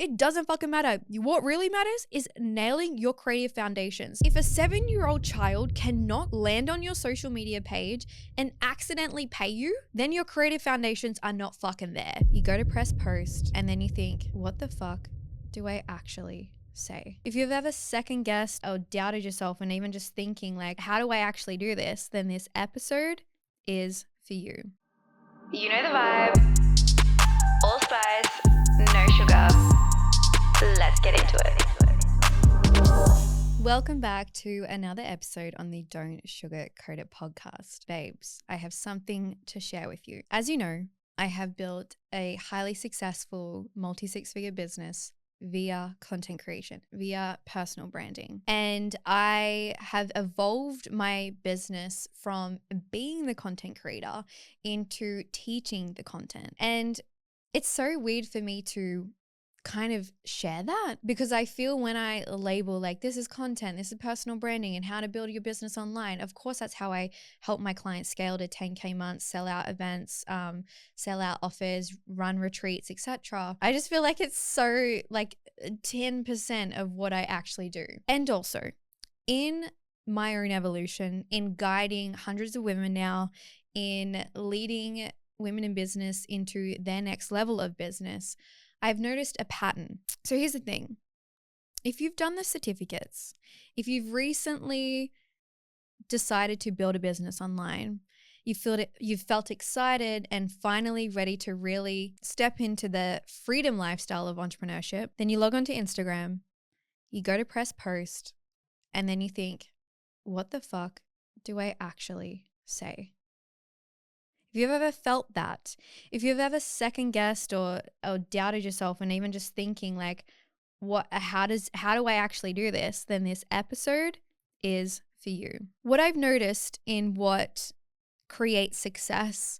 it doesn't fucking matter. What really matters is nailing your creative foundations. If a 7-year-old child cannot land on your social media page and accidentally pay you, then your creative foundations are not fucking there. You go to press post and then you think, what the fuck do I actually say? If you've ever second guessed or doubted yourself and even just thinking like, how do I actually do this? Then this episode is for you. You know the vibe. All spice, no sugar. Let's get into it. Welcome back to another episode on the Don't Sugarcoat It podcast. Babes, I have something to share with you. As you know, I have built a highly successful multi-six-figure business via content creation, via personal branding. And I have evolved my business from being the content creator into teaching the content. And it's so weird for me to kind of share that because I feel when I label like this is content, this is personal branding and how to build your business online, of course that's how I help my clients scale to 10K months, sell out events, sell out offers, run retreats, etc. I just feel like it's so like 10% of what I actually do. And also in my own evolution, in guiding hundreds of women now, in leading women in business into their next level of business, I've noticed a pattern. So here's the thing. If you've done the certificates, if you've recently decided to build a business online, you've felt excited and finally ready to really step into the freedom lifestyle of entrepreneurship, then you log onto Instagram, you go to press post, and then you think, what the fuck do I actually say? If you've ever felt that, if you've ever second guessed or doubted yourself and even just thinking like, how do I actually do this? Then this episode is for you. What I've noticed in what creates success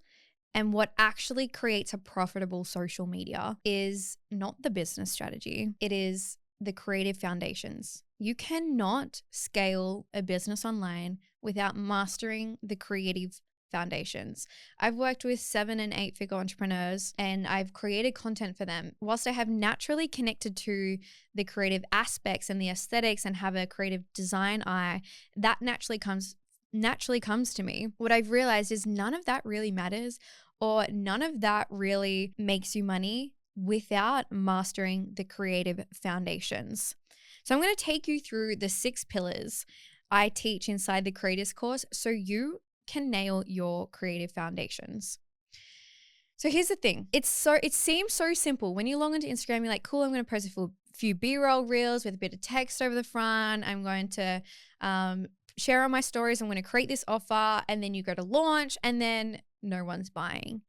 and what actually creates a profitable social media is not the business strategy. It is the creative foundations. You cannot scale a business online without mastering the creative foundations. I've worked with 7 and 8 figure entrepreneurs and I've created content for them. Whilst I have naturally connected to the creative aspects and the aesthetics and have a creative design eye, that naturally comes to me. What I've realized is none of that really matters or none of that really makes you money without mastering the creative foundations. So I'm going to take you through the 6 pillars I teach inside the Creators course so you can nail your creative foundations. So here's the thing. It seems so simple. When you log into Instagram, you're like, cool, I'm going to post a few B-roll reels with a bit of text over the front. I'm going to share on my stories. I'm going to create this offer. And then you go to launch and then no one's buying.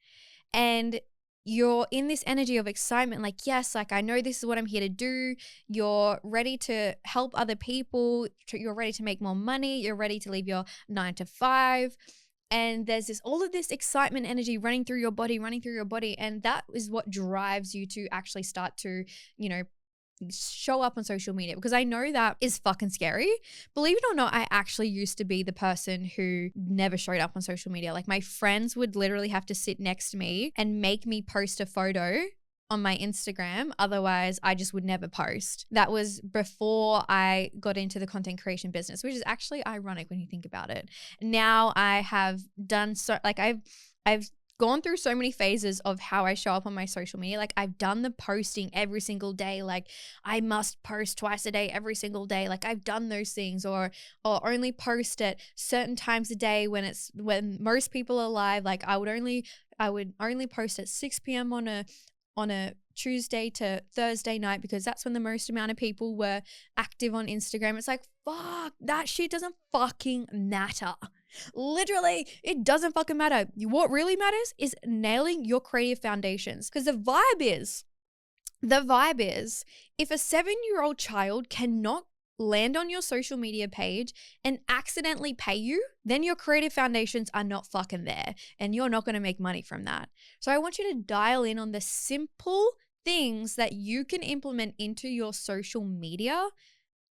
And you're in this energy of excitement, like, yes, like I know this is what I'm here to do. You're ready to help other people. You're ready to make more money. You're ready to leave your 9 to 5. And there's all of this excitement energy running through your body. And that is what drives you to actually start to, show up on social media, because I know that is fucking scary. Believe it or not, I actually used to be the person who never showed up on social media. Like my friends would literally have to sit next to me and make me post a photo on my Instagram. Otherwise, I just would never post. That was before I got into the content creation business, which is actually ironic when you think about it. Now I have done I've gone through so many phases of how I show up on my social media. Like I've done the posting every single day. Like I must post twice a day, every single day. Like I've done those things or only post at certain times a day when most people are live. Like I would only post at 6 p.m. on a Tuesday to Thursday night because that's when the most amount of people were active on Instagram. It's like, fuck, that shit doesn't fucking matter. Literally, it doesn't fucking matter. What really matters is nailing your creative foundations, because the vibe is if a 7-year-old child cannot land on your social media page and accidentally pay you, then your creative foundations are not fucking there and you're not going to make money from that. So I want you to dial in on the simple things that you can implement into your social media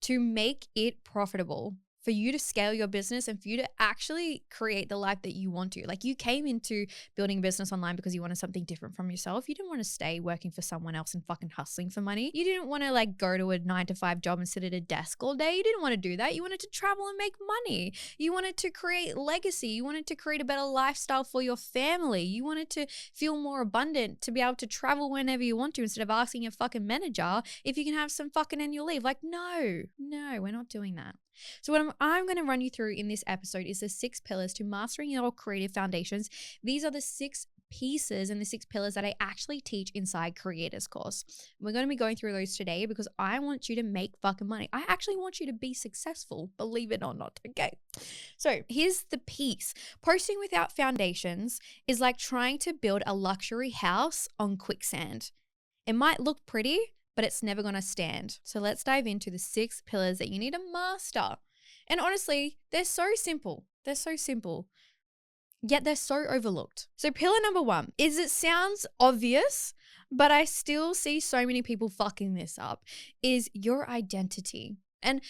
to make it profitable for you to scale your business and for you to actually create the life that you want to. Like, you came into building a business online because you wanted something different from yourself. You didn't want to stay working for someone else and fucking hustling for money. You didn't want to like go to a 9-to-5 job and sit at a desk all day. You didn't want to do that. You wanted to travel and make money. You wanted to create legacy. You wanted to create a better lifestyle for your family. You wanted to feel more abundant, to be able to travel whenever you want to instead of asking your fucking manager if you can have some fucking annual leave. Like, no, we're not doing that. So what I'm going to run you through in this episode is the 6 pillars to mastering your creative foundations. These are the 6 pieces and the 6 pillars that I actually teach inside Creators Course. We're going to be going through those today because I want you to make fucking money. I actually want you to be successful, believe it or not. Okay. So here's the piece. Posting without foundations is like trying to build a luxury house on quicksand. It might look pretty, but it's never going to stand. So let's dive into the 6 pillars that you need to master. And honestly, they're so simple. They're so simple, yet they're so overlooked. So pillar number 1 is, it sounds obvious, but I still see so many people fucking this up, is your identity. And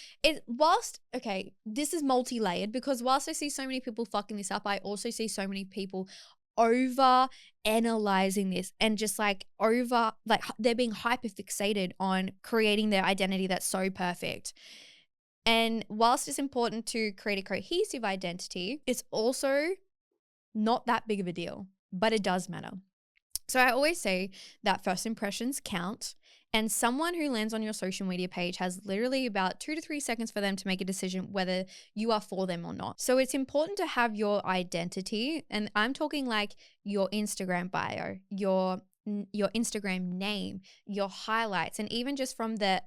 this is multi-layered, because whilst I see so many people fucking this up, I also see so many people over analyzing this and just they're being hyper fixated on creating their identity that's so perfect. And whilst it's important to create a cohesive identity, it's also not that big of a deal, but it does matter. So I always say that first impressions count, and someone who lands on your social media page has literally about 2 to 3 seconds for them to make a decision whether you are for them or not. So it's important to have your identity, and I'm talking like your Instagram bio, your Instagram name, your highlights, and even just from the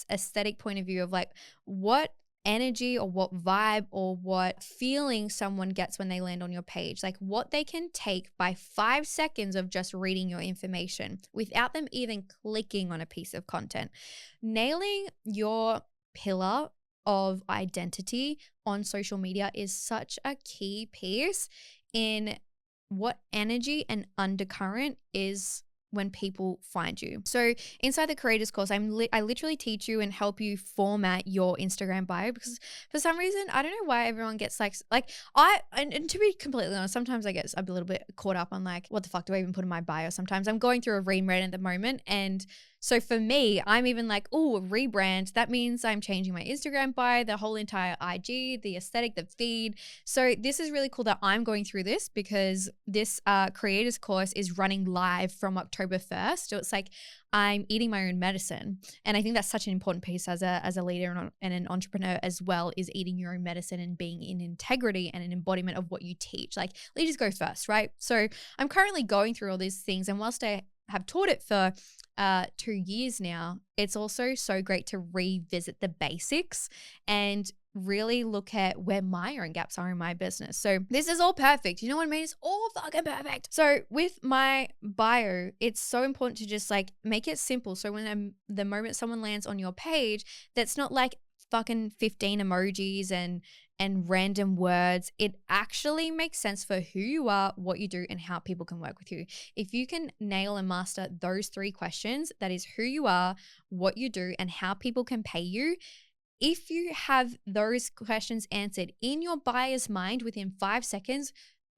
aesthetic point of view of like what energy or what vibe or what feeling someone gets when they land on your page, like what they can take by 5 seconds of just reading your information without them even clicking on a piece of content. Nailing your pillar of identity on social media is such a key piece in what energy and undercurrent is when people find you. So inside the Creators Course, I literally teach you and help you format your Instagram bio, because for some reason, I don't know why everyone gets and to be completely honest, sometimes I get a little bit caught up on like, what the fuck do I even put in my bio? Sometimes I'm going through a rebrand at the moment, and so for me, I'm even like, oh, a rebrand. That means I'm changing my Instagram bio, the whole entire IG, the aesthetic, the feed. So this is really cool that I'm going through this, because this Creators Course is running live from October 1st. So it's like I'm eating my own medicine. And I think that's such an important piece as a leader and an entrepreneur as well, is eating your own medicine and being in integrity and an embodiment of what you teach. Like, leaders go first, right? So I'm currently going through all these things, and whilst I have taught it for 2 years now, it's also so great to revisit the basics and really look at where my own gaps are in my business. So this is all perfect. You know what I mean? It's all fucking perfect. So with my bio, it's so important to just like make it simple. So when the moment someone lands on your page, that's not like fucking 15 emojis and random words. It actually makes sense for who you are, what you do, and how people can work with you. If you can nail and master those 3 questions, that is who you are, what you do, and how people can pay you. If you have those questions answered in your buyer's mind within 5 seconds,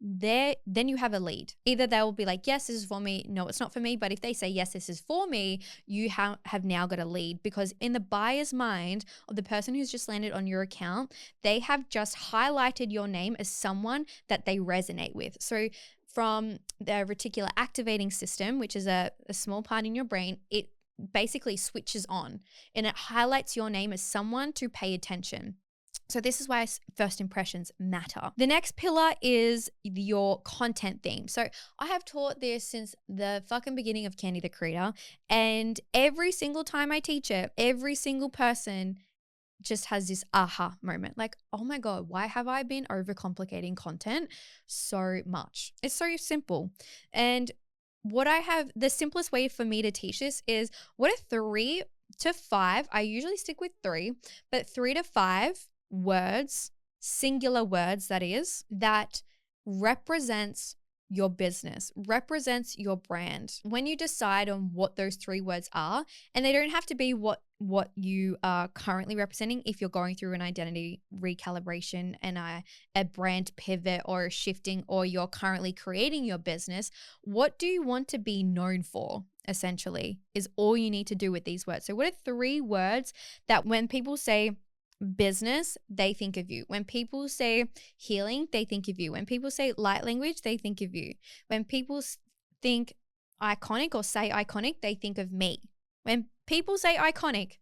then you have a lead. Either they will be like, yes, this is for me. No, it's not for me. But if they say, yes, this is for me, you have now got a lead, because in the buyer's mind of the person who's just landed on your account, they have just highlighted your name as someone that they resonate with. So from the reticular activating system, which is a small part in your brain, it basically switches on and it highlights your name as someone to pay attention. So this is why first impressions matter. The next pillar is your content theme. So I have taught this since the fucking beginning of Candy the Creator, and every single time I teach it, every single person just has this aha moment. Like, oh my God, why have I been overcomplicating content so much? It's so simple. And the simplest way for me to teach this is what are 3 to 5, I usually stick with 3, but 3 to 5 words, singular words that is, that represents your business, represents your brand. When you decide on what those 3 words are, and they don't have to be what what you are currently representing, if you're going through an identity recalibration and a brand pivot or a shifting, or you're currently creating your business, what do you want to be known for? Essentially, is all you need to do with these words. So, what are 3 words that when people say business, they think of you? When people say healing, they think of you. When people say light language, they think of you. When people think iconic or say iconic, they think of me. When people say iconic,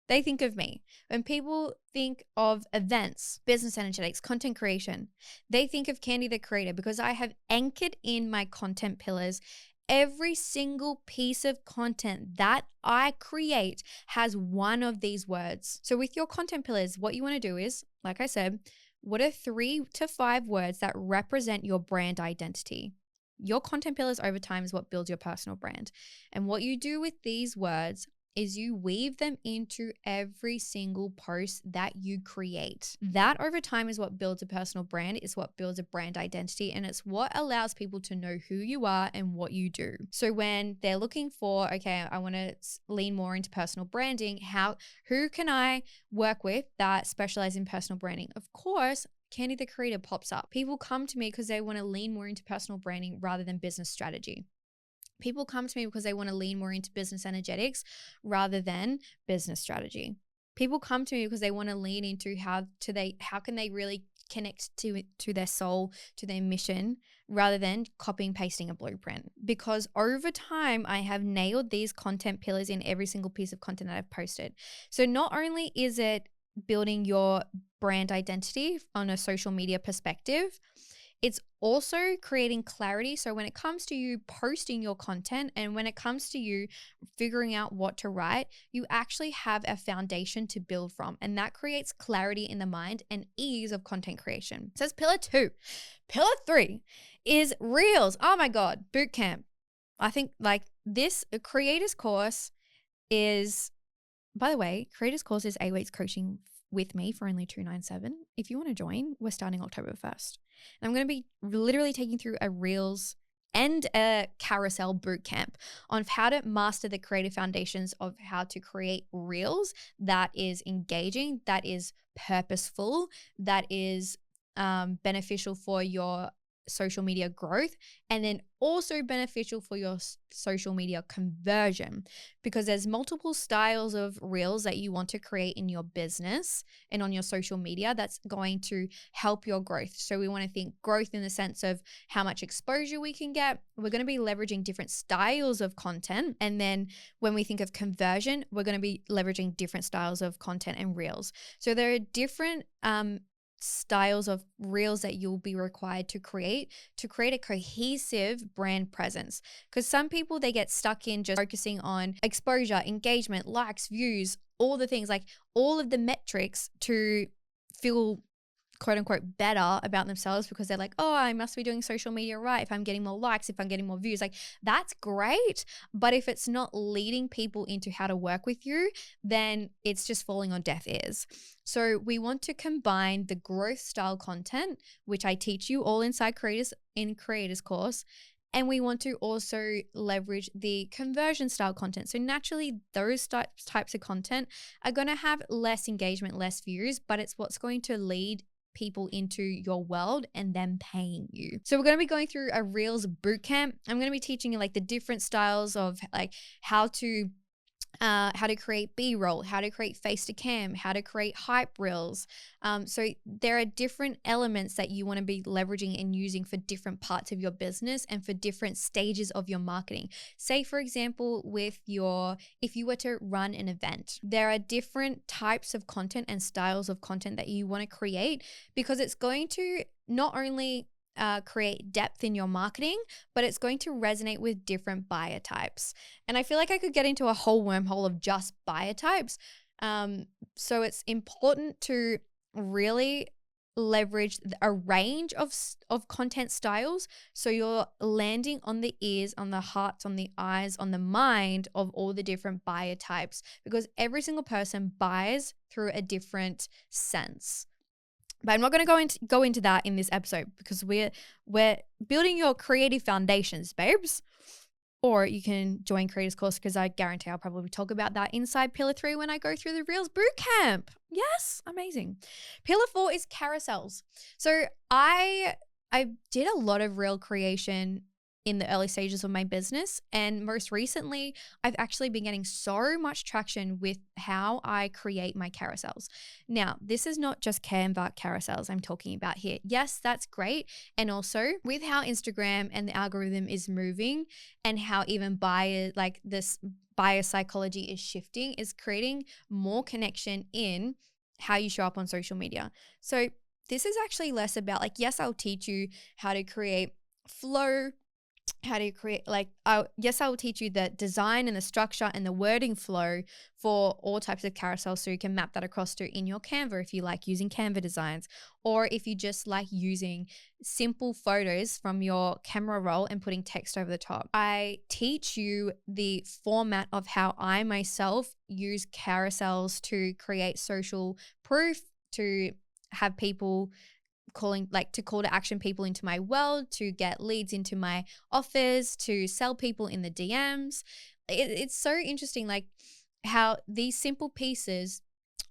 they think of me. When people think of events, business energetics, content creation, they think of Candy the Creator, because I have anchored in my content pillars. Every single piece of content that I create has one of these words. So with your content pillars, what you want to do is, like I said, what are 3 to 5 words that represent your brand identity? Your content pillars over time is what builds your personal brand. And what you do with these words is you weave them into every single post that you create. That over time is what builds a personal brand. It's what builds a brand identity, and it's what allows people to know who you are and what you do. So when they're looking for, okay, I want to lean more into personal branding, who can I work with that specialize in personal branding? Of course, Candy the Creator pops up. People come to me because they want to lean more into personal branding rather than business strategy. People come to me because they want to lean more into business energetics rather than business strategy. People come to me because they want to lean into how can they really connect to their soul, to their mission, rather than copying pasting a blueprint. Because over time, I have nailed these content pillars in every single piece of content that I've posted. So not only is it building your brand identity on a social media perspective, it's also creating clarity. So when it comes to you posting your content and when it comes to you figuring out what to write, you actually have a foundation to build from. And that creates clarity in the mind and ease of content creation. So that's pillar 2. Pillar 3 is Reels. Oh my God, bootcamp. I think like this creators course is, by the way, creators course is 8 weeks coaching with me for only $297. If you want to join, we're starting October 1st. And I'm going to be literally taking through a Reels and a carousel bootcamp on how to master the creative foundations of how to create Reels that is engaging, that is purposeful, that is beneficial for your social media growth, and then also beneficial for your social media conversion, because there's multiple styles of reels that you want to create in your business and on your social media that's going to help your growth. So we want to think growth in the sense of how much exposure we can get. We're going to be leveraging different styles of content. And then when we think of conversion, we're going to be leveraging different styles of content and reels. So there are different styles of reels that you'll be required to create a cohesive brand presence. Because some people, they get stuck in just focusing on exposure, engagement, likes, views, all the things, like all of the metrics to feel quote unquote better about themselves, because they're like, oh, I must be doing social media right if I'm getting more likes, if I'm getting more views. Like, that's great, but if it's not leading people into how to work with you, then it's just falling on deaf ears. So we want to combine the growth style content, which I teach you all inside creators course, and we want to also leverage the conversion style content. So naturally, those types of content are going to have less engagement, less views, but it's what's going to lead people into your world and them paying you. So we're going to be going through a Reels bootcamp. I'm going to be teaching you like the different styles of like how to create B-roll, how to create face to cam, how to create hype reels. So there are different elements that you want to be leveraging and using for different parts of your business and for different stages of your marketing. Say, for example, if you were to run an event, there are different types of content and styles of content that you want to create, because it's going to not only create depth in your marketing, but it's going to resonate with different buyer types. And I feel like I could get into a whole wormhole of just buyer types. So it's important to really leverage a range of content styles, so you're landing on the ears, on the hearts, on the eyes, on the mind of all the different buyer types, because every single person buys through a different sense. But I'm not going to go into that in this episode, because we're building your creative foundations, babes. or you can join Creators Course, because I guarantee I'll probably talk about that inside Pillar 3 when I go through the Reels Bootcamp. Yes, amazing. Pillar 4 is carousels. So I did a lot of reel creation in the early stages of my business. And most recently, I've actually been getting so much traction with how I create my carousels. Now, this is not just Canva carousels I'm talking about here. Yes, that's great. And also with how Instagram and the algorithm is moving, and how even buyer psychology is shifting, is creating more connection in how you show up on social media. So this is actually less about yes, I'll teach you how to create flow, how to create yes, I will teach you the design and the structure and the wording flow for all types of carousels, so you can map that across to in your Canva if you like using Canva designs, or if you just like using simple photos from your camera roll and putting text over the top. I teach you the format of how I myself use carousels to create social proof, to have people to call to action people into my world, to get leads into my offers, to sell people in the DMs. It's so interesting, how these simple pieces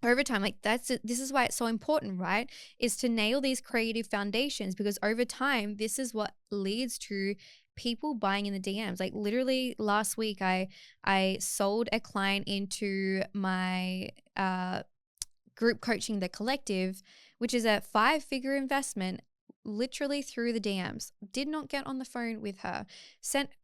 over time, this is why it's so important, right? Is to nail these creative foundations, because over time, this is what leads to people buying in the DMs. Like literally last week, I sold a client into my group coaching, the collective, which is a 5-figure investment, literally through the DMs. Did not get on the phone with her.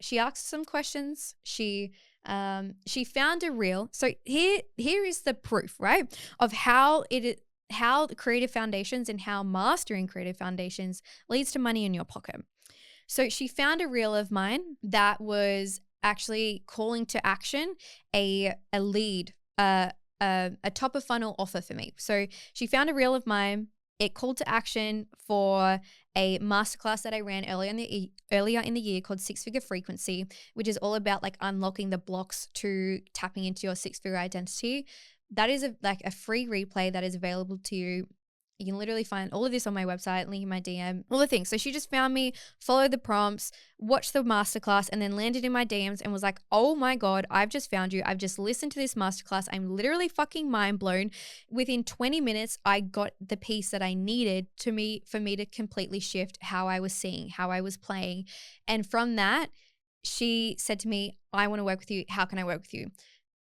She asked some questions. She found a reel. So here is the proof, right, of how the creative foundations and how mastering creative foundations leads to money in your pocket. So she found a reel of mine that was actually calling to action a lead, a top of funnel offer for me. So she found a reel of mine. It called to action for a masterclass that I ran earlier in the year called 6-Figure Frequency, which is all about unlocking the blocks to tapping into your 6-figure identity. That is a free replay that is available to you. You can literally find all of this on my website, link in my DM, all the things. So she just found me, followed the prompts, watched the masterclass, and then landed in my DMs and was like, oh my God, I've just found you. I've just listened to this masterclass. I'm literally fucking mind blown. Within 20 minutes, I got the piece that I needed for me to completely shift how I was seeing, how I was playing. And from that, she said to me, I want to work with you. How can I work with you?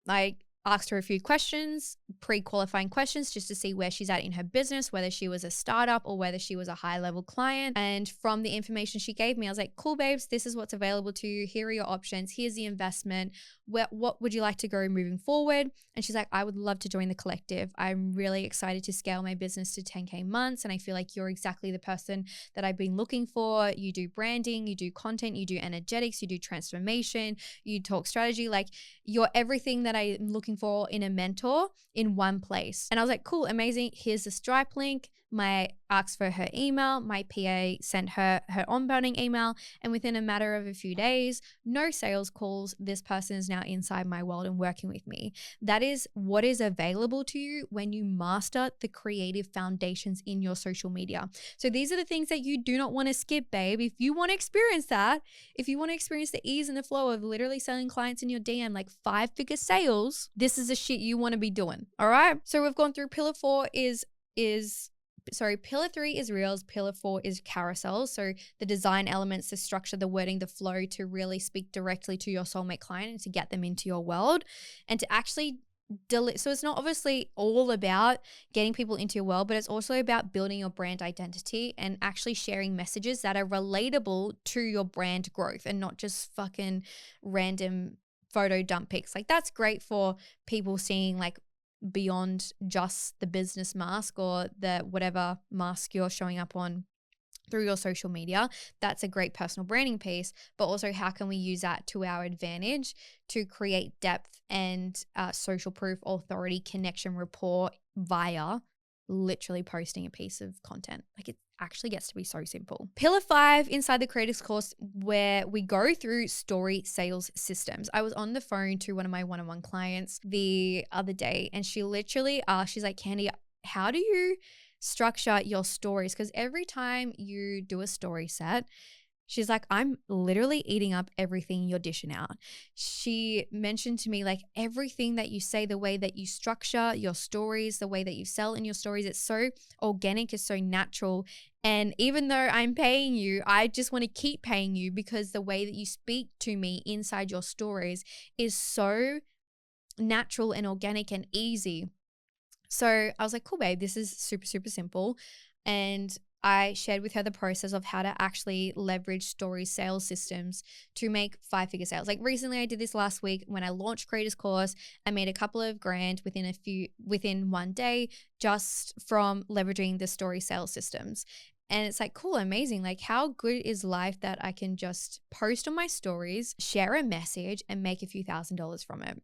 I asked her a few questions, pre-qualifying questions, just to see where she's at in her business, whether she was a startup or whether she was a high-level client. And from the information she gave me, I was like, cool, babes, this is what's available to you. Here are your options. Here's the investment. What would you like to go moving forward? And she's like, I would love to join the collective. I'm really excited to scale my business to 10K months. And I feel like you're exactly the person that I've been looking for. You do branding, you do content, you do energetics, you do transformation, you talk strategy. You're everything that I'm looking for in a mentor in one place. And I was like, cool, amazing. Here's the Stripe link. Asked for her email. My PA sent her onboarding email. And within a matter of a few days, no sales calls, this person is now inside my world and working with me. That is what is available to you when you master the creative foundations in your social media. So these are the things that you do not want to skip, babe. If you want to experience that, if you want to experience the ease and the flow of literally selling clients in your DM, 5-figure sales, this is the shit you want to be doing. All right. So we've gone through pillar 3 is reels, pillar 4 is carousels. So the design elements, the structure, the wording, the flow to really speak directly to your soulmate client and to get them into your world and to actually so it's not obviously all about getting people into your world, but it's also about building your brand identity and actually sharing messages that are relatable to your brand growth and not just fucking random photo dump pics. That's great for people seeing beyond just the business mask or the whatever mask you're showing up on through your social media. That's a great personal branding piece, but also how can we use that to our advantage to create depth and social proof, authority, connection, rapport via literally posting a piece of content. It actually gets to be so simple. Pillar 5 inside the Creators course, where we go through story sales systems. I was on the phone to one of my one-on-one clients the other day, and she literally asked, she's like, Candy, how do you structure your stories? Because every time you do a story set, She's like, I'm literally eating up everything you're dishing out. She mentioned to me, like, everything that you say, the way that you structure your stories, the way that you sell in your stories, it's so organic, it's so natural. And even though I'm paying you, I just want to keep paying you because the way that you speak to me inside your stories is so natural and organic and easy. So I was like, cool, babe, this is super, super simple. And I shared with her the process of how to actually leverage story sales systems to make 5-figure sales. Like recently I did this last week when I launched Creators Course. I made a couple of grand within one day just from leveraging the story sales systems. And it's like, cool, amazing. Like, how good is life that I can just post on my stories, share a message, and make a few $1,000s from it?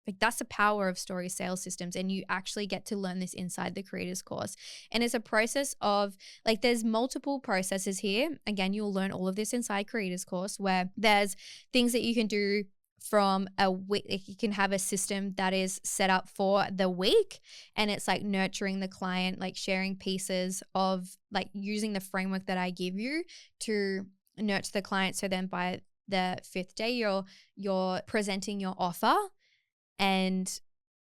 Like, that's the power of story sales systems. And you actually get to learn this inside the Creators Course. And it's a process of, like, there's multiple processes here. Again, you'll learn all of this inside Creators Course, where there's things that you can do from a week. Like, you can have a system that is set up for the week, and it's like nurturing the client, like sharing pieces of, like, using the framework that I give you to nurture the client. So then by the 5th day, you're presenting your offer. And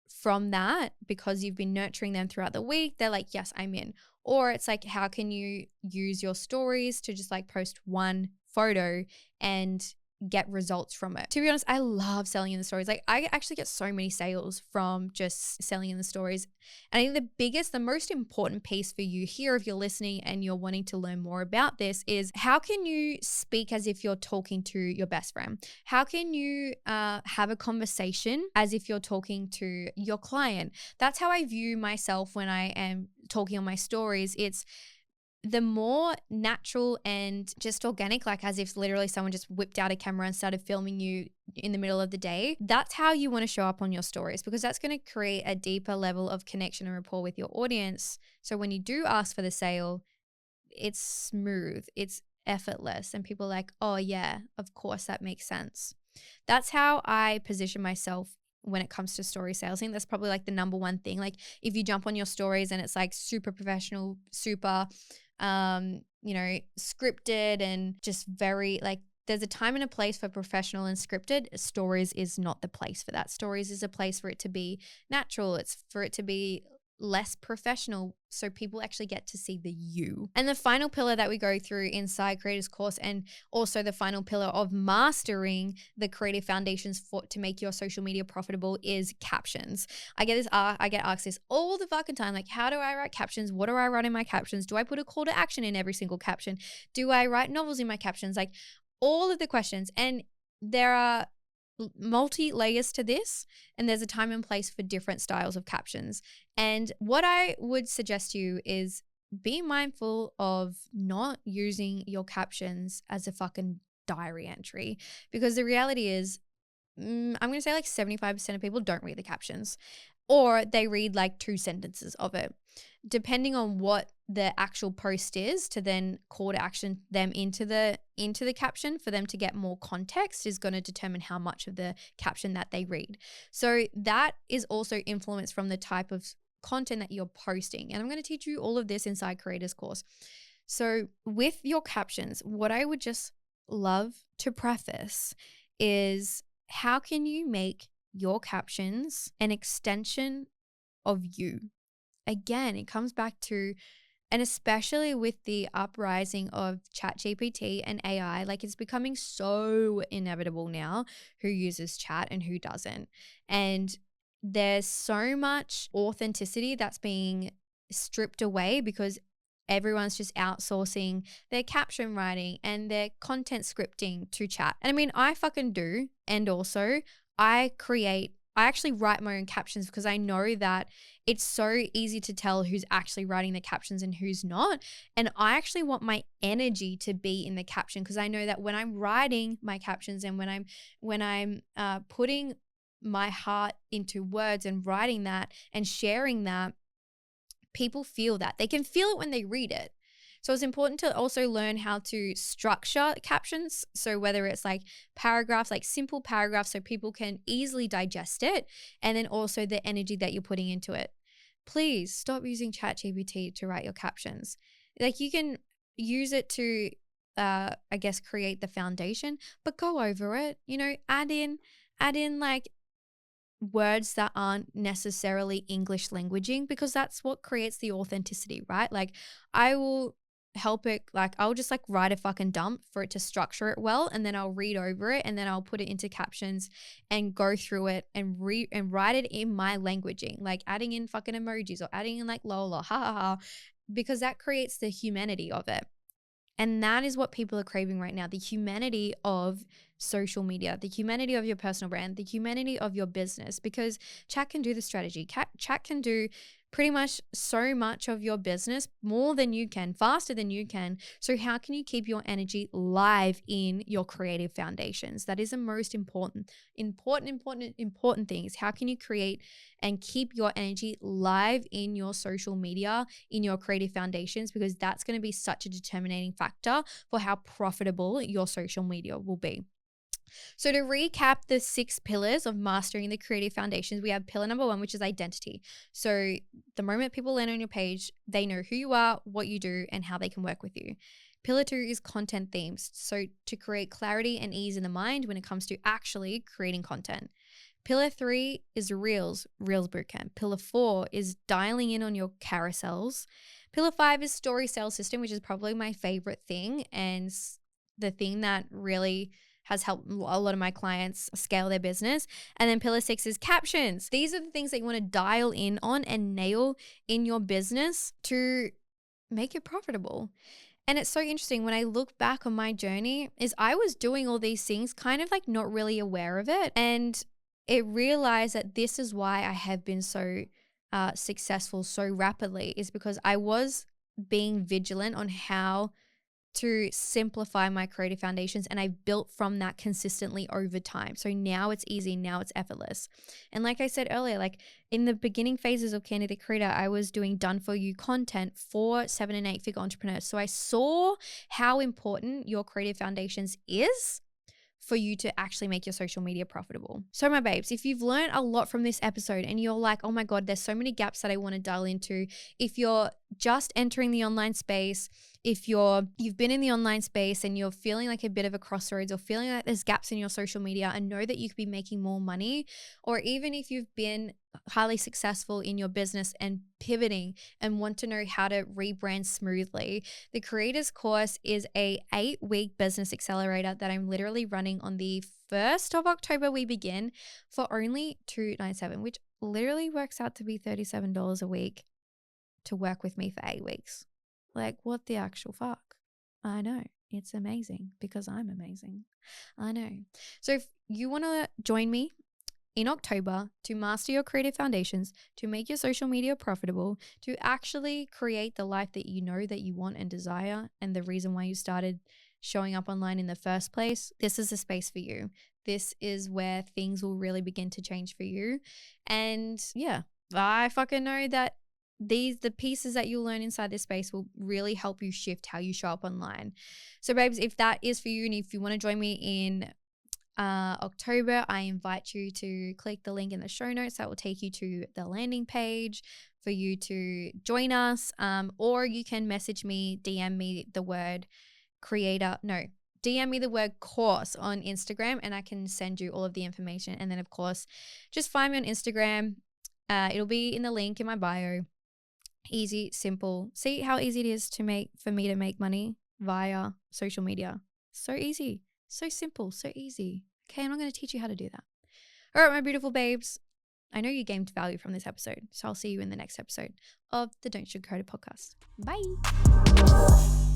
from that, because you've been nurturing them throughout the week, they're like, yes, I'm in. Or it's like, how can you use your stories to just like post one photo and get results from it? To be honest, I love selling in the stories. Like, I actually get so many sales from just selling in the stories. And I think the most important piece for you here, if you're listening and you're wanting to learn more about this, is how can you speak as if you're talking to your best friend? How can you have a conversation as if you're talking to your client? That's how I view myself when I am talking on my stories. It's the more natural and just organic, like as if literally someone just whipped out a camera and started filming you in the middle of the day. That's how you want to show up on your stories, because that's going to create a deeper level of connection and rapport with your audience. So when you do ask for the sale, it's smooth, it's effortless, and people are like, oh yeah, of course, that makes sense. That's how I position myself when it comes to story sales. I think that's probably like the number one thing. Like, if you jump on your stories and it's like super professional, super scripted, and just very like, there's a time and a place for professional and scripted. Stories is not the place for that. Stories is a place for it to be natural. It's for it to be less professional, so people actually get to see the you. And the final pillar that we go through inside Creators Course, and also the final pillar of mastering the creative foundations to make your social media profitable, is captions. I get asked this all the fucking time. Like, how do I write captions? What do I write in my captions? Do I put a call to action in every single caption? Do I write novels in my captions? Like, all of the questions. And there are multi layers to this, and there's a time and place for different styles of captions. And what I would suggest to you is be mindful of not using your captions as a fucking diary entry, because the reality is, I'm going to say like 75% of people don't read the captions, or they read like 2 sentences of it, depending on what the actual post is, to then call to action them into the caption for them to get more context is going to determine how much of the caption that they read. So that is also influenced from the type of content that you're posting. And I'm going to teach you all of this inside Creators Course. So with your captions, what I would just love to preface is, how can you make your captions an extension of you? Again, it comes back to, and especially with the uprising of ChatGPT and AI, like, it's becoming so inevitable now who uses chat and who doesn't. And there's so much authenticity that's being stripped away because everyone's just outsourcing their caption writing and their content scripting to chat. And I mean, I fucking do. And also, I actually write my own captions because I know that it's so easy to tell who's actually writing the captions and who's not. And I actually want my energy to be in the caption, because I know that when I'm writing my captions and when I'm putting my heart into words and writing that and sharing that, people feel that. They can feel it when they read it. So it's important to also learn how to structure captions. So whether it's like paragraphs, like simple paragraphs so people can easily digest it, and then also the energy that you're putting into it. Please stop using ChatGPT to write your captions. Like, you can use it to I guess, create the foundation, but go over it, add in like words that aren't necessarily English languaging, because that's what creates the authenticity, right? Like I will help it, like I'll just like write a fucking dump for it to structure it well, and then I'll read over it, and then I'll put it into captions and go through it and write it in my languaging, like adding in fucking emojis or adding in like lol or ha ha ha, because that creates the humanity of it. And that is what people are craving right now, the humanity of social media, the humanity of your personal brand, the humanity of your business, because chat can do the strategy. Chat can do pretty much so much of your business more than you can, faster than you can. So how can you keep your energy live in your creative foundations? That is the most important things. How can you create and keep your energy live in your social media, in your creative foundations? Because that's going to be such a determining factor for how profitable your social media will be. So to recap the 6 pillars of mastering the creative foundations, we have pillar number 1, which is identity. So the moment people land on your page, they know who you are, what you do, and how they can work with you. Pillar 2 is content themes. So to create clarity and ease in the mind when it comes to actually creating content. Pillar 3 is Reels Bootcamp. Pillar 4 is dialing in on your carousels. Pillar 5 is story sales system, which is probably my favorite thing and the thing that really has helped a lot of my clients scale their business. And then pillar 6 is captions. These are the things that you want to dial in on and nail in your business to make it profitable. And it's so interesting when I look back on my journey, is I was doing all these things kind of like not really aware of it. And it realized that this is why I have been so successful so rapidly, is because I was being vigilant on how to simplify my creative foundations, and I built from that consistently over time. So now it's easy, now it's effortless. And like I said earlier, like in the beginning phases of Candidate Creator, I was doing done for you content for 7 and 8 figure entrepreneurs. So I saw how important your creative foundations is for you to actually make your social media profitable. So my babes, if you've learned a lot from this episode and you're like, oh my God, there's so many gaps that I want to dial into. If you're just entering the online space, if you've been in the online space and you're feeling like a bit of a crossroads or feeling like there's gaps in your social media and know that you could be making more money, or even if you've been highly successful in your business and pivoting and want to know how to rebrand smoothly, the Creators course is a 8-week business accelerator that I'm literally running on the 1st of October. We begin for only $297, which literally works out to be $37 a week to work with me for 8 weeks. Like, what the actual fuck? I know. It's amazing because I'm amazing. I know. So if you want to join me in October to master your creative foundations, to make your social media profitable, to actually create the life that you know that you want and desire, and the reason why you started showing up online in the first place, this is the space for you. This is where things will really begin to change for you. And yeah, I fucking know that the pieces that you'll learn inside this space will really help you shift how you show up online. So babes, if that is for you, and if you want to join me in October, I invite you to click the link in the show notes that will take you to the landing page for you to join us, or you can message me, DM me the word course on Instagram, and I can send you all of the information. And then of course, just find me on Instagram. It'll be in the link in my bio. Easy, simple. See how easy it is for me to make money via social media. So easy, so simple, so easy. Okay, I'm not going to teach you how to do that. All right, my beautiful babes. I know you gained value from this episode, so I'll see you in the next episode of the Don't Sugarcoat It podcast. Bye.